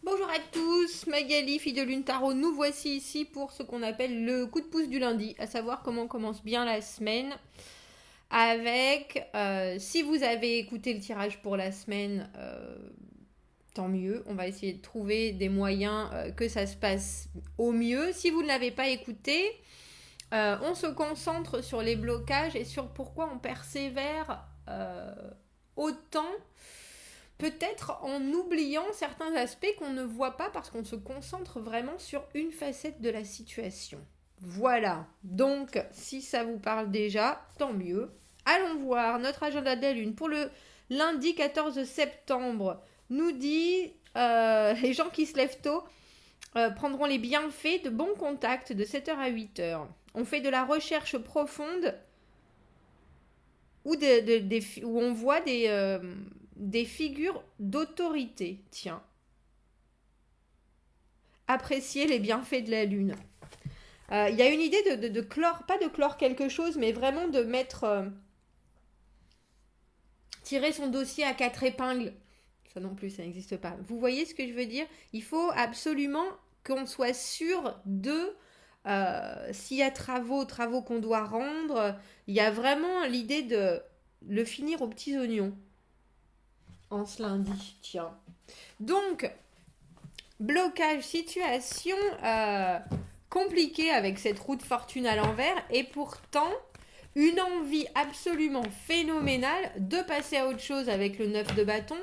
Bonjour à tous, Magali, fille de Lune Tarot, nous voici ici pour ce qu'on appelle le coup de pouce du lundi, à savoir comment on commence bien la semaine avec, si vous avez écouté le tirage pour la semaine, tant mieux, on va essayer de trouver des moyens que ça se passe au mieux. Si vous ne l'avez pas écouté, on se concentre sur les blocages et sur pourquoi on persévère autant, peut-être en oubliant certains aspects qu'on ne voit pas parce qu'on se concentre vraiment sur une facette de la situation. Voilà, donc si ça vous parle déjà, tant mieux. Allons voir notre agenda de la Lune pour le lundi 14 septembre. Nous dit les gens qui se lèvent tôt prendront les bienfaits de bons contacts de 7h à 8h. On fait de la recherche profonde où on voit des figures d'autorité. Tiens. Apprécier les bienfaits de la Lune. Il y a une idée de clore, pas de clore quelque chose, mais vraiment de mettre... tirer son dossier à 4 épingles. Ça non plus, ça n'existe pas. Vous voyez ce que je veux dire? Il faut absolument qu'on soit sûr de... s'il y a travaux qu'on doit rendre, il y a vraiment l'idée de le finir aux petits oignons. En ce lundi, tiens. Donc, blocage, situation compliquée avec cette roue de fortune à l'envers et pourtant une envie absolument phénoménale de passer à autre chose avec le 9 de bâton.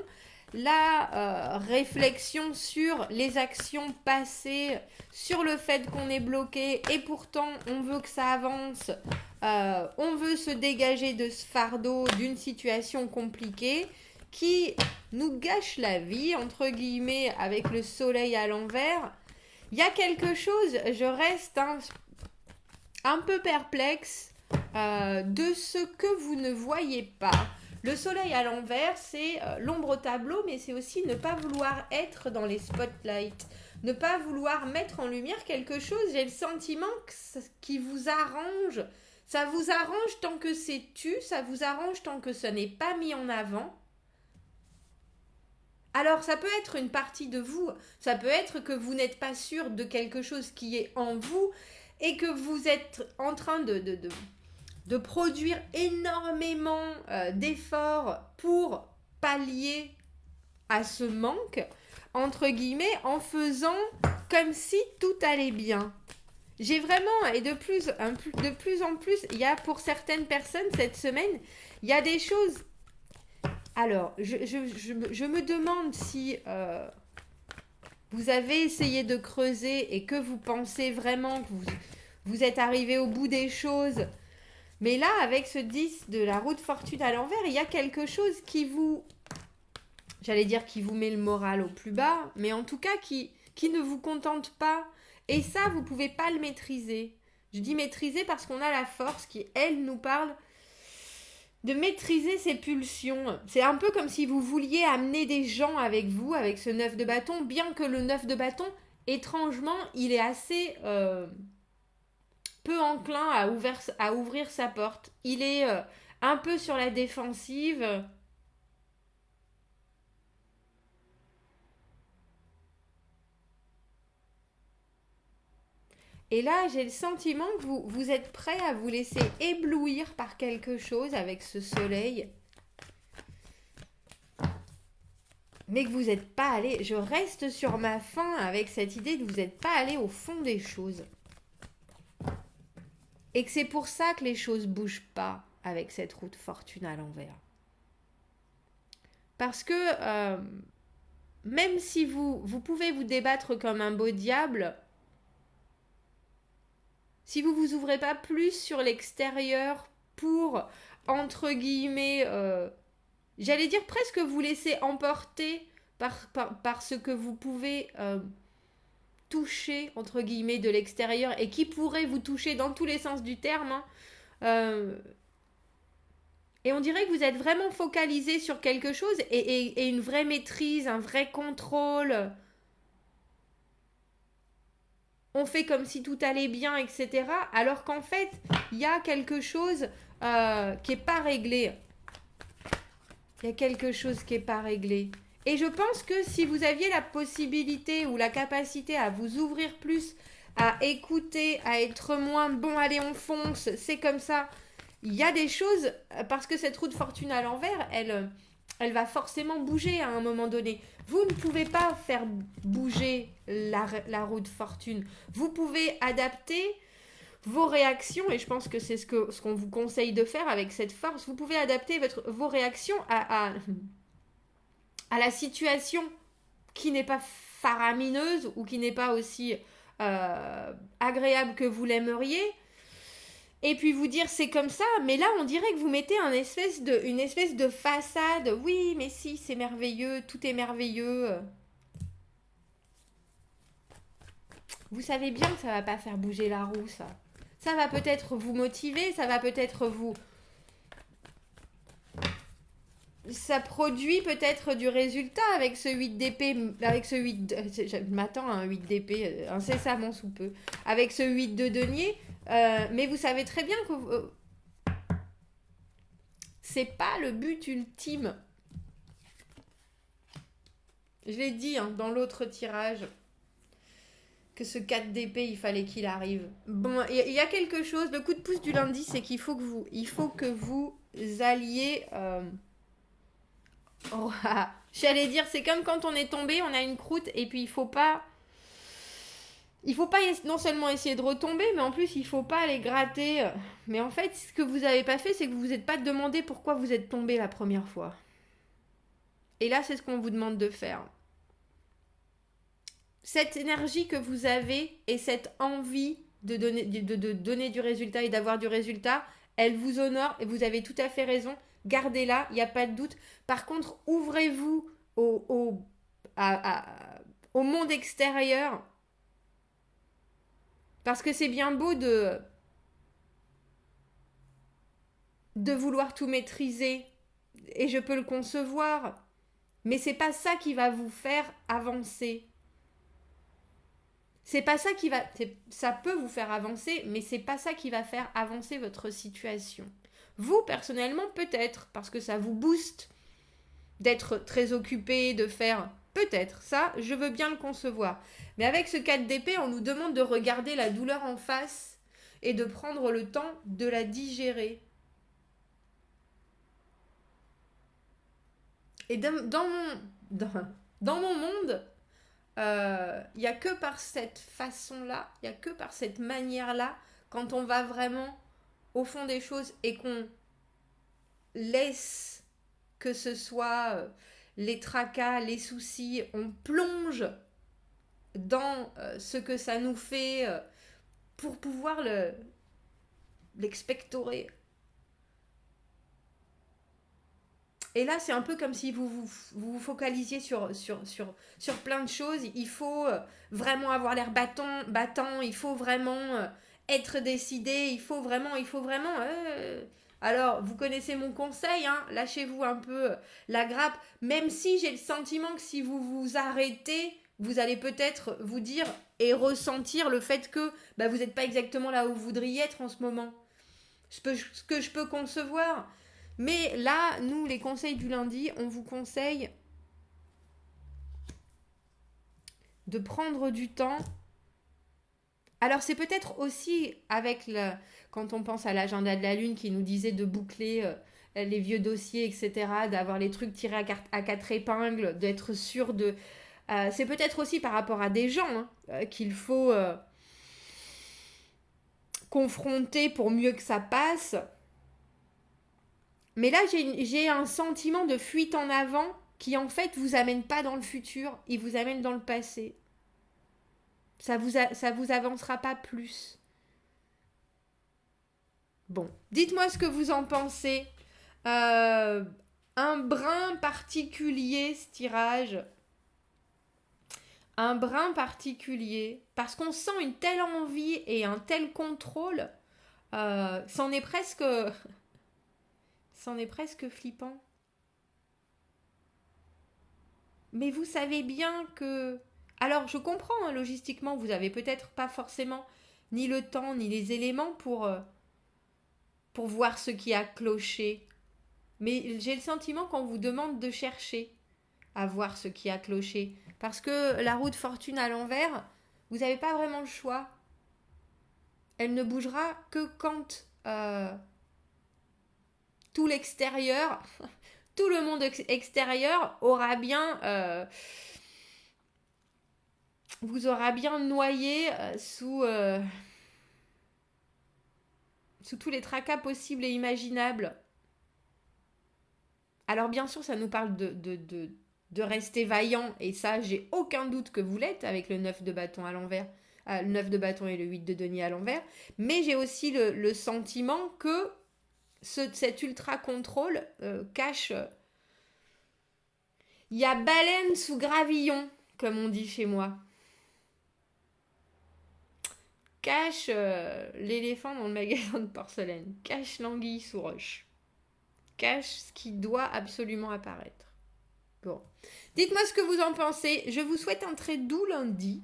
La réflexion sur les actions passées, sur le fait qu'on est bloqué et pourtant on veut que ça avance, on veut se dégager de ce fardeau, d'une situation compliquée qui nous gâche la vie, entre guillemets, avec le soleil à l'envers. Il y a quelque chose, je reste un peu perplexe de ce que vous ne voyez pas. Le soleil à l'envers, c'est l'ombre au tableau, mais c'est aussi ne pas vouloir être dans les spotlights, ne pas vouloir mettre en lumière quelque chose. J'ai le sentiment qui vous arrange. Ça vous arrange tant que c'est tu, ça vous arrange tant que ça n'est pas mis en avant. Alors, ça peut être une partie de vous, ça peut être que vous n'êtes pas sûr de quelque chose qui est en vous et que vous êtes en train de produire énormément d'efforts pour pallier à ce manque, entre guillemets, en faisant comme si tout allait bien. J'ai vraiment, et de plus en plus, il y a pour certaines personnes cette semaine, il y a des choses. Alors, je me demande si vous avez essayé de creuser et que vous pensez vraiment que vous êtes arrivé au bout des choses. Mais là, avec ce 10 de la roue de fortune à l'envers, il y a quelque chose qui vous... J'allais dire qui vous met le moral au plus bas, mais en tout cas qui ne vous contente pas. Et ça, vous ne pouvez pas le maîtriser. Je dis maîtriser parce qu'on a la force qui, elle, nous parle de maîtriser ses pulsions. C'est un peu comme si vous vouliez amener des gens avec vous, avec ce 9 de bâton, bien que le 9 de bâton, étrangement, il est assez peu enclin à ouvrir sa porte. Il est un peu sur la défensive. Et là, j'ai le sentiment que vous êtes prêt à vous laisser éblouir par quelque chose avec ce soleil. Mais que vous n'êtes pas allé... Je reste sur ma faim avec cette idée que vous n'êtes pas allé au fond des choses. Et que c'est pour ça que les choses bougent pas avec cette roue de fortune à l'envers. Parce que même si vous pouvez vous débattre comme un beau diable... Si vous vous ouvrez pas plus sur l'extérieur pour, entre guillemets, j'allais dire presque vous laisser emporter par ce que vous pouvez toucher, entre guillemets, de l'extérieur et qui pourrait vous toucher dans tous les sens du terme. Et on dirait que vous êtes vraiment focalisé sur quelque chose et une vraie maîtrise, un vrai contrôle. On fait comme si tout allait bien, etc. Alors qu'en fait, il y a quelque chose qui n'est pas réglé. Il y a quelque chose qui n'est pas réglé. Et je pense que si vous aviez la possibilité ou la capacité à vous ouvrir plus, à écouter, à être moins bon, allez, on fonce, c'est comme ça. Il y a des choses, parce que cette roue de fortune à l'envers, elle va forcément bouger à un moment donné. Vous ne pouvez pas faire bouger la roue de fortune. Vous pouvez adapter vos réactions, et je pense que c'est ce qu'on vous conseille de faire avec cette force. Vous pouvez adapter vos réactions à la situation qui n'est pas faramineuse ou qui n'est pas aussi agréable que vous l'aimeriez. Et puis vous dire c'est comme ça, mais là on dirait que vous mettez une espèce de façade. Oui, mais si, c'est merveilleux, tout est merveilleux. Vous savez bien que ça va pas faire bouger la roue, ça. Ça va peut-être vous motiver, ça va peut-être vous... Ça produit peut-être du résultat avec ce 8 d'épée, avec ce 8... Je m'attends à un 8 d'épée incessamment sous peu. Avec ce 8 de denier, mais vous savez très bien que c'est pas le but ultime. Je l'ai dit dans l'autre tirage que ce 4 d'épée, il fallait qu'il arrive. Bon, il y a quelque chose, le coup de pouce du lundi, c'est qu'il faut que vous alliez... j'allais dire, c'est comme quand on est tombé, on a une croûte, et puis il faut pas non seulement essayer de retomber, mais en plus, il faut pas aller gratter. Mais en fait, ce que vous n'avez pas fait, c'est que vous vous êtes pas demandé pourquoi vous êtes tombé la première fois. Et là, c'est ce qu'on vous demande de faire. Cette énergie que vous avez et cette envie de donner du résultat et d'avoir du résultat, elle vous honore et vous avez tout à fait raison. Gardez-la, il n'y a pas de doute. Par contre, ouvrez-vous au monde extérieur. Parce que c'est bien beau de vouloir tout maîtriser. Et je peux le concevoir. Mais c'est pas ça qui va vous faire avancer. C'est pas ça qui va... Ça peut vous faire avancer, mais c'est pas ça qui va faire avancer votre situation. Vous, personnellement, peut-être, parce que ça vous booste d'être très occupé, de faire... Peut-être, ça, je veux bien le concevoir. Mais avec ce 4 d'épée, on nous demande de regarder la douleur en face et de prendre le temps de la digérer. Et dans mon monde, il n'y a que par cette façon-là, il n'y a que par cette manière-là, quand on va vraiment au fond des choses et qu'on laisse que ce soit les tracas, les soucis, on plonge dans ce que ça nous fait pour pouvoir l'expectorer. Et là, c'est un peu comme si vous focalisiez sur plein de choses. Il faut vraiment avoir l'air battant, il faut vraiment être décidé, il faut vraiment... Alors, vous connaissez mon conseil, lâchez-vous un peu la grappe, même si j'ai le sentiment que si vous vous arrêtez, vous allez peut-être vous dire et ressentir le fait que vous n'êtes pas exactement là où vous voudriez être en ce moment. Ce que je peux concevoir. Mais là, nous, les conseils du lundi, on vous conseille de prendre du temps. Alors, c'est peut-être aussi quand on pense à l'agenda de la Lune qui nous disait de boucler les vieux dossiers, etc., d'avoir les trucs tirés à quatre épingles, d'être sûr de... c'est peut-être aussi par rapport à des gens qu'il faut confronter pour mieux que ça passe. Mais là, j'ai un sentiment de fuite en avant qui, en fait, vous amène pas dans le futur, il vous amène dans le passé. Ça vous avancera pas plus. Bon, dites-moi ce que vous en pensez. Un brin particulier, ce tirage. Un brin particulier. Parce qu'on sent une telle envie et un tel contrôle. C'en est presque flippant. Mais vous savez bien que... Alors, je comprends, logistiquement, vous n'avez peut-être pas forcément ni le temps, ni les éléments pour voir ce qui a cloché. Mais j'ai le sentiment qu'on vous demande de chercher. à voir ce qui a cloché. Parce que la roue de fortune à l'envers, vous n'avez pas vraiment le choix. Elle ne bougera que quand tout l'extérieur, tout le monde extérieur aura bien, vous aura bien noyé sous tous les tracas possibles et imaginables. Alors bien sûr, ça nous parle de rester vaillant, et ça, j'ai aucun doute que vous l'êtes avec le 9 de bâton à l'envers, le 9 de bâton et le 8 de denier à l'envers, mais j'ai aussi le sentiment que cet ultra contrôle cache... Il y a baleine sous gravillon, comme on dit chez moi. Cache l'éléphant dans le magasin de porcelaine. Cache l'anguille sous roche. Cache ce qui doit absolument apparaître. Bon. Dites-moi ce que vous en pensez. Je vous souhaite un très doux lundi.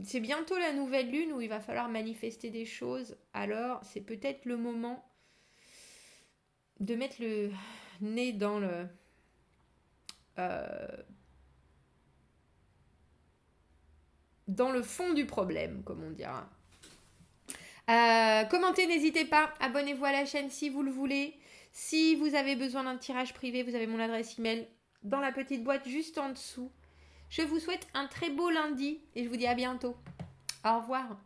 C'est bientôt la nouvelle lune où il va falloir manifester des choses. Alors, c'est peut-être le moment de mettre le nez dans le... dans le fond du problème, comme on dira. Commentez, n'hésitez pas. Abonnez-vous à la chaîne si vous le voulez. Si vous avez besoin d'un tirage privé, vous avez mon adresse email dans la petite boîte juste en dessous. Je vous souhaite un très beau lundi et je vous dis à bientôt. Au revoir.